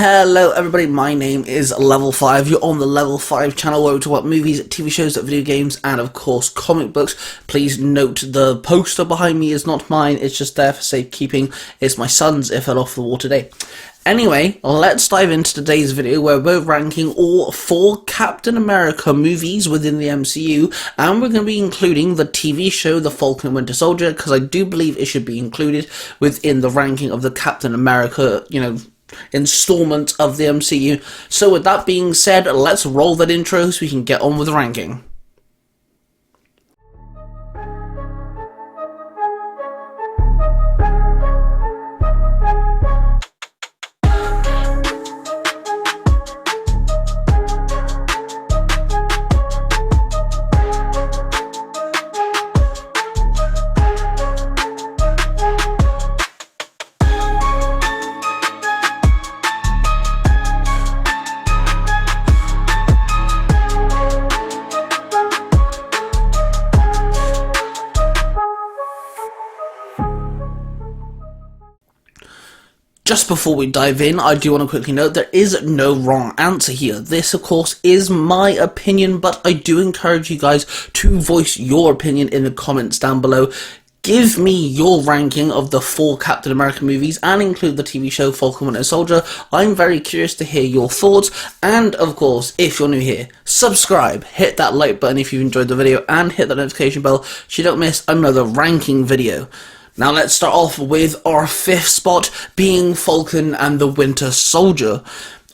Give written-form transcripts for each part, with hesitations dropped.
Hello everybody, my name is Level 5, you're on the Level 5 channel where we talk about movies, TV shows, video games, and of course comic books. Please note the poster behind me is not mine, it's just there for safekeeping. It's my son's, it fell off the wall today. Anyway, let's dive into today's video where we're ranking all 4 Captain America movies within the MCU, and we're going to be including the TV show The Falcon and Winter Soldier, because I do believe it should be included within the ranking of the Captain America, installment of the MCU. So with that being said, let's roll that intro so we can get on with the ranking. Just before we dive in, I do want to quickly note there is no wrong answer here. This, of course, is my opinion, but I do encourage you guys to voice your opinion in the comments down below. Give me your ranking of the 4 Captain America movies and include the TV show Falcon and Winter Soldier. I'm very curious to hear your thoughts, and of course, if you're new here, subscribe, hit that like button if you've enjoyed the video, and hit that notification bell so you don't miss another ranking video. Now let's start off with our 5th spot, being Falcon and the Winter Soldier.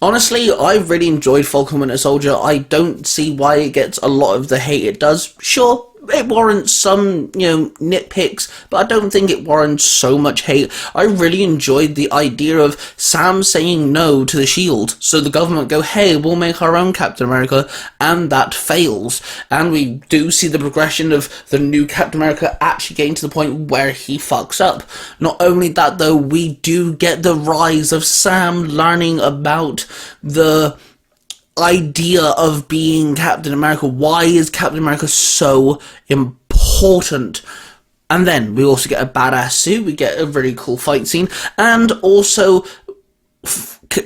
Honestly, I really enjoyed Falcon and Winter Soldier. I don't see why it gets a lot of the hate it does. Sure, it warrants some, nitpicks, but I don't think it warrants so much hate. I really enjoyed the idea of Sam saying no to the Shield, so the government go, hey, we'll make our own Captain America, and that fails. And we do see the progression of the new Captain America actually getting to the point where he fucks up. Not only that, though, we do get the rise of Sam learning about the idea of being Captain America. Why is Captain America so important? And then we also get a badass suit, we get a really cool fight scene, and also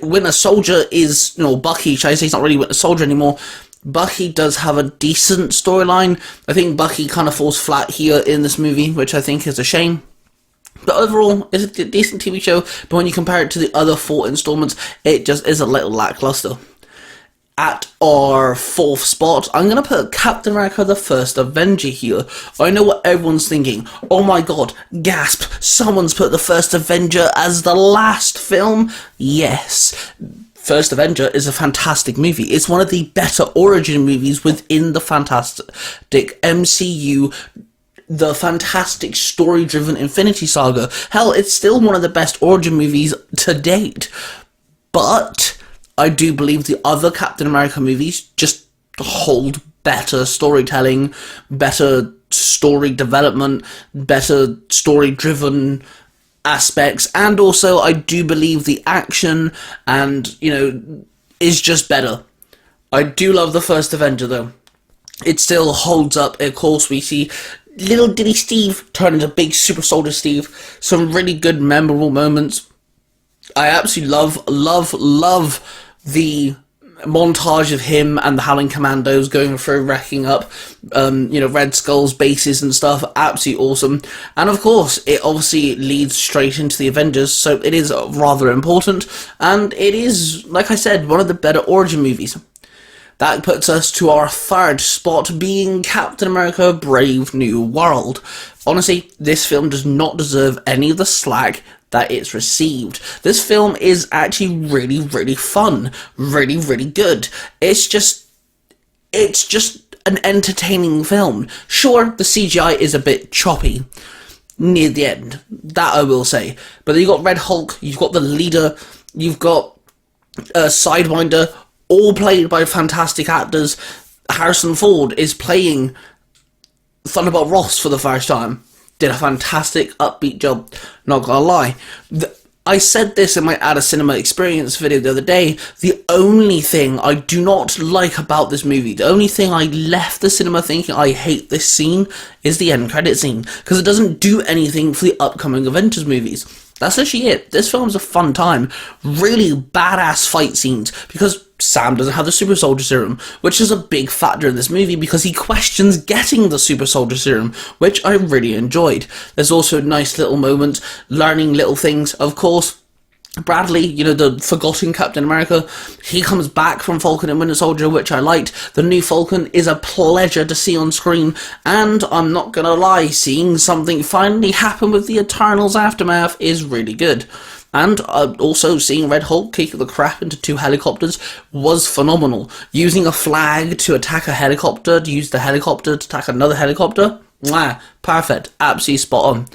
Winter Soldier is, Bucky, should I say, he's not really Winter Soldier anymore. Bucky does have a decent storyline. I think Bucky kind of falls flat here in this movie, which I think is a shame. But overall, it's a decent TV show, but when you compare it to the other 4 installments, it just is a little lackluster. At our 4th spot, I'm going to put Captain America the First Avenger here. I know what everyone's thinking. Oh my god, gasp, someone's put the First Avenger as the last film? Yes. First Avenger is a fantastic movie. It's one of the better origin movies within the fantastic MCU, the fantastic story-driven Infinity Saga. Hell, it's still one of the best origin movies to date. But I do believe the other Captain America movies just hold better storytelling, better story development, better story-driven aspects, and also I do believe the action and, is just better. I do love the First Avenger, though. It still holds up. Of course, we see little Diddy Steve turn into big Super Soldier Steve. Some really good, memorable moments. I absolutely love the montage of him and the Howling Commandos going through, wrecking up, Red Skull's bases and stuff. Absolutely awesome. And of course, it obviously leads straight into the Avengers, so it is rather important. And it is, like I said, one of the better origin movies. That puts us to our 3rd spot, being Captain America Brave New World. Honestly, this film does not deserve any of the slack that it's received. This film is actually really, really fun. Really, really good. It's just an entertaining film. Sure, the CGI is a bit choppy near the end. That I will say. But you've got Red Hulk, you've got the leader, you've got Sidewinder, all played by fantastic actors. Harrison Ford is playing Thunderbolt Ross for the first time. Did a fantastic upbeat job, not gonna lie. I said this in my At a Cinema Experience video the other day, the only thing I do not like about this movie, the only thing I left the cinema thinking I hate this scene, is the end credit scene, because it doesn't do anything for the upcoming Avengers movies. That's actually it. This film's a fun time. Really badass fight scenes, because Sam doesn't have the super soldier serum, which is a big factor in this movie because he questions getting the super soldier serum, which I really enjoyed. There's also nice little moments, learning little things. Of course, Bradley, you know, the forgotten Captain America, he comes back from Falcon and Winter Soldier, which I liked. The new Falcon is a pleasure to see on screen, and I'm not gonna lie, seeing something finally happen with the Eternals Aftermath is really good. And also seeing Red Hulk kick the crap into 2 helicopters was phenomenal. Using a flag to attack a helicopter, to use the helicopter to attack another helicopter, mwah, perfect, absolutely spot on.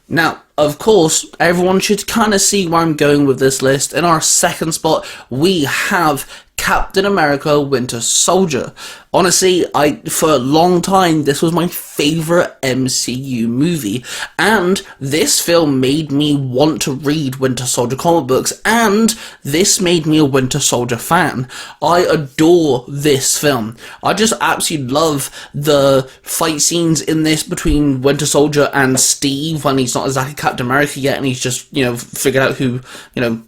Now, of course, everyone should kind of see where I'm going with this list. In our second spot, we have Captain America Winter Soldier. Honestly, for a long time, this was my favourite MCU movie, and this film made me want to read Winter Soldier comic books, and this made me a Winter Soldier fan. I adore this film. I just absolutely love the fight scenes in this between Winter Soldier and Steve when he's not exactly Captain America yet, and he's just, you know, figured out who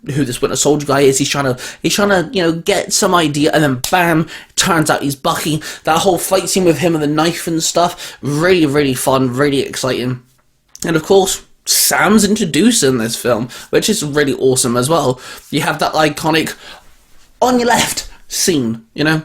this Winter Soldier guy is. He's trying to, you know, get some idea, and then bam, turns out he's Bucky. That whole fight scene with him and the knife and stuff, really, really fun, really exciting. And of course, Sam's introduced in this film, which is really awesome as well. You have that iconic on your left scene, you know.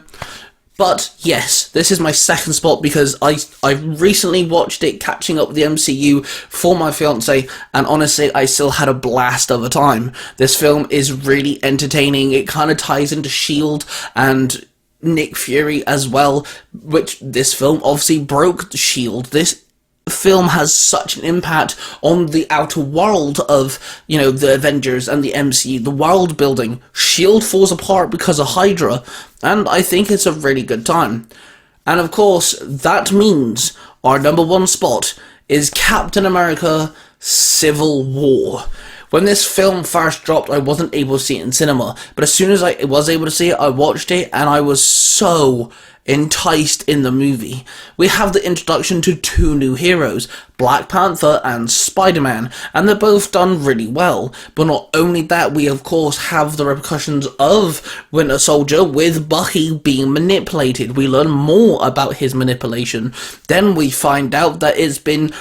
But yes, this is my second spot because I recently watched it catching up with the MCU for my fiance, and honestly, I still had a blast of a time. This film is really entertaining. It kind of ties into S.H.I.E.L.D. and Nick Fury as well, which this film obviously broke S.H.I.E.L.D. This film has such an impact on the outer world of, you know, the Avengers and the MCU, the world building. S.H.I.E.L.D. falls apart because of Hydra, and I think it's a really good time. And of course, that means our number one spot is Captain America Civil War. When this film first dropped, I wasn't able to see it in cinema, but as soon as I was able to see it, I watched it, and I was so enticed in the movie. We have the introduction to 2 new heroes, Black Panther and Spider-Man, and they're both done really well. But not only that, we of course have the repercussions of Winter Soldier with Bucky being manipulated. We learn more about his manipulation. Then we find out that it's been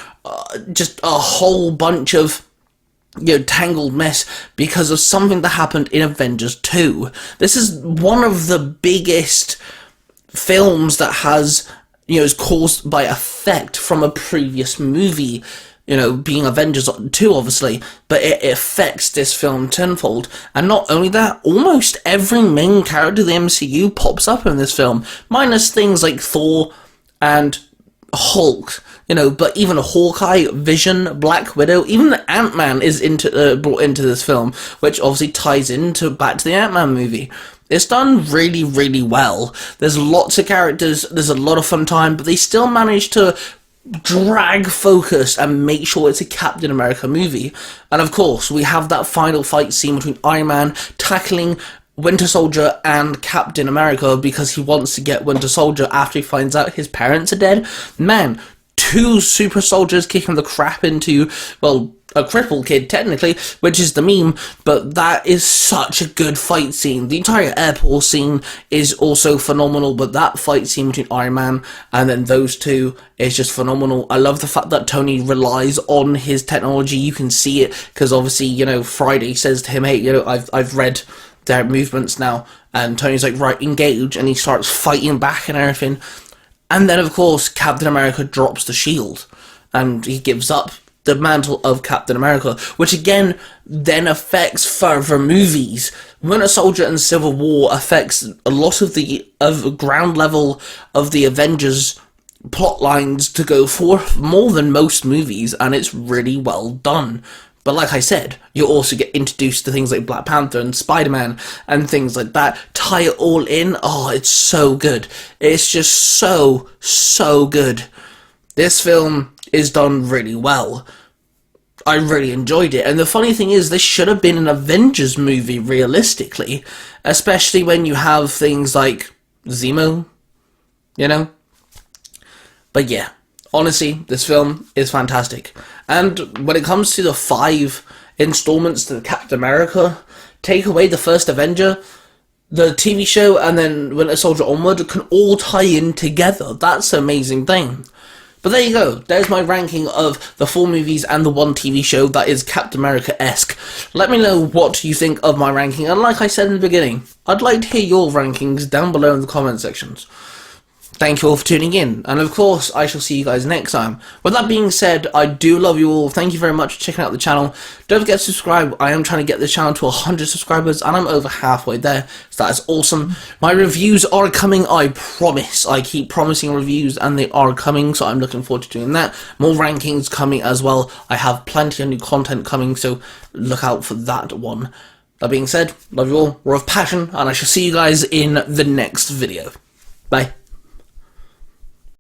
just a whole bunch of, you know, tangled mess because of something that happened in Avengers 2. This is one of the biggest films that has, you know, is caused by effect from a previous movie, you know, being Avengers 2 obviously, but it affects this film tenfold. And not only that, almost every main character of the MCU pops up in this film, minus things like Thor and Hulk, you know, but even Hawkeye, Vision, Black Widow, even Ant-Man is brought into this film, which obviously ties into back to the Ant-Man movie. It's done really, really well. There's lots of characters, there's a lot of fun time, but they still manage to drag focus and make sure it's a Captain America movie. And of course, we have that final fight scene between Iron Man tackling Winter Soldier and Captain America because he wants to get Winter Soldier after he finds out his parents are dead. Man, 2 super soldiers kicking the crap into, well, a crippled kid technically, which is the meme, but that is such a good fight scene. The entire airport scene is also phenomenal, but that fight scene between Iron Man and then those 2 is just phenomenal. I love the fact that Tony relies on his technology. You can see it because obviously, you know, Friday says to him, hey, you know, I've read their movements now, and Tony's like, right, engage, and he starts fighting back and everything. And then of course Captain America drops the shield and he gives up the mantle of Captain America, which again then affects further movies. Winter Soldier and Civil War affects a lot of the ground level of the Avengers plot lines to go for more than most movies, and it's really well done. But like I said, you also get introduced to things like Black Panther and Spider-Man and things like that. Tie it all in. Oh, it's so good. It's just so, so good. This film is done really well. I really enjoyed it. And the funny thing is, this should have been an Avengers movie, realistically. Especially when you have things like Zemo, you know? But yeah. Honestly, this film is fantastic. And when it comes to the 5 installments to Captain America, take away the first Avenger, the TV show, and then Winter Soldier onward can all tie in together. That's an amazing thing. But there you go. There's my ranking of the 4 movies and the 1 TV show that is Captain America-esque. Let me know what you think of my ranking. And like I said in the beginning, I'd like to hear your rankings down below in the comment sections. Thank you all for tuning in, and of course, I shall see you guys next time. With that being said, I do love you all. Thank you very much for checking out the channel. Don't forget to subscribe. I am trying to get this channel to 100 subscribers, and I'm over halfway there, so that is awesome. My reviews are coming, I promise. I keep promising reviews, and they are coming, so I'm looking forward to doing that. More rankings coming as well. I have plenty of new content coming, so look out for that one. That being said, love you all. We're of passion, and I shall see you guys in the next video. Bye.